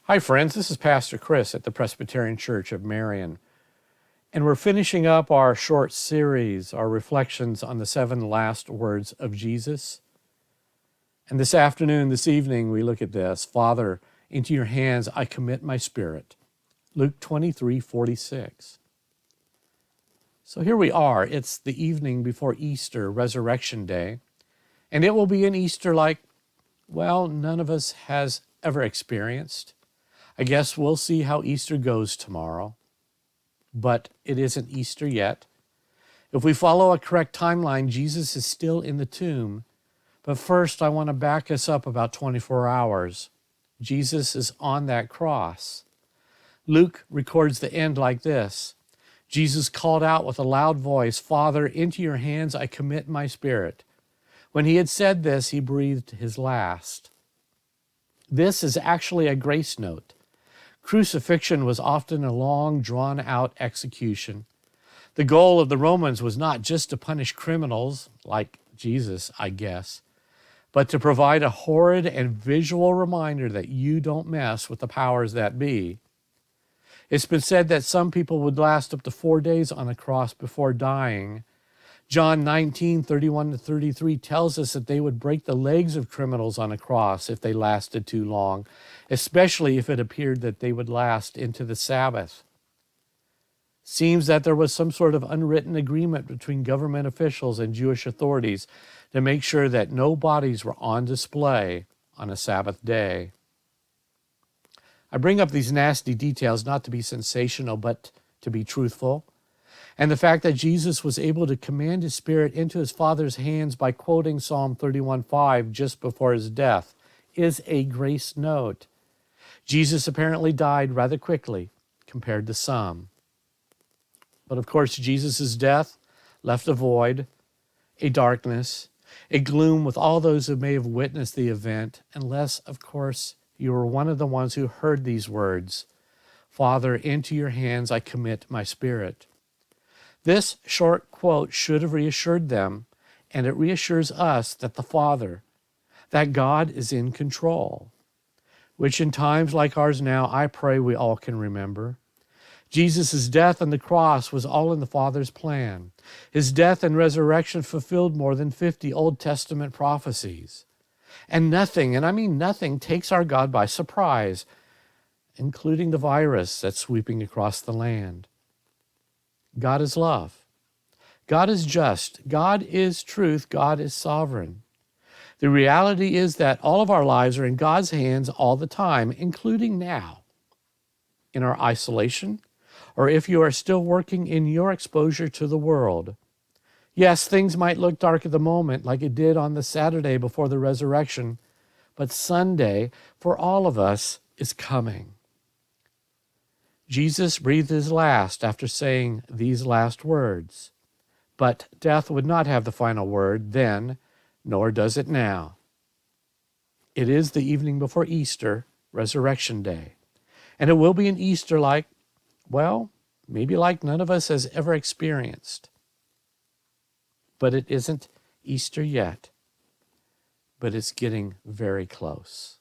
Hi friends, this is Pastor Chris at the Presbyterian Church of Marion, and we're finishing up our short series, our reflections on the 7 last words of Jesus. And this evening, we look at this: Father, into your hands I commit my spirit. Luke 23:46. So here we are. It's the evening before Easter, Resurrection Day, and it will be an Easter like, none of us has ever experienced. I guess we'll see how Easter goes tomorrow, but it isn't Easter yet. If we follow a correct timeline, Jesus is still in the tomb. But first, I want to back us up about 24 hours. Jesus is on that cross. Luke records the end like this: Jesus called out with a loud voice, "Father, into your hands I commit my spirit." When he had said this, he breathed his last. This is actually a grace note. Crucifixion was often a long, drawn-out execution. The goal of the Romans was not just to punish criminals, like Jesus, I guess, but to provide a horrid and visual reminder that you don't mess with the powers that be. It's been said that some people would last up to 4 days on a cross before dying. John 19:31-33 tells us that they would break the legs of criminals on a cross if they lasted too long, especially if it appeared that they would last into the Sabbath. Seems that there was some sort of unwritten agreement between government officials and Jewish authorities to make sure that no bodies were on display on a Sabbath day. I bring up these nasty details not to be sensational, but to be truthful. And the fact that Jesus was able to command his spirit into his Father's hands by quoting Psalm 31:5 just before his death is a grace note. Jesus apparently died rather quickly compared to some. But of course, Jesus' death left a void, a darkness, a gloom with all those who may have witnessed the event, unless, of course, you were one of the ones who heard these words: "Father, into your hands I commit my spirit." This short quote should have reassured them, and it reassures us that the Father, that God is in control, which in times like ours now, I pray we all can remember. Jesus' death on the cross was all in the Father's plan. His death and resurrection fulfilled more than 50 Old Testament prophecies. And nothing, and I mean nothing, takes our God by surprise, including the virus that's sweeping across the land. God is love. God is just. God is truth. God is sovereign. The reality is that all of our lives are in God's hands all the time, including now, in our isolation, or if you are still working in your exposure to the world. Yes, things might look dark at the moment, like it did on the Saturday before the resurrection, but Sunday, for all of us, is coming. Jesus breathed his last after saying these last words. But death would not have the final word then, nor does it now. It is the evening before Easter, Resurrection Day. And it will be an Easter like, maybe like none of us has ever experienced. But it isn't Easter yet. But it's getting very close.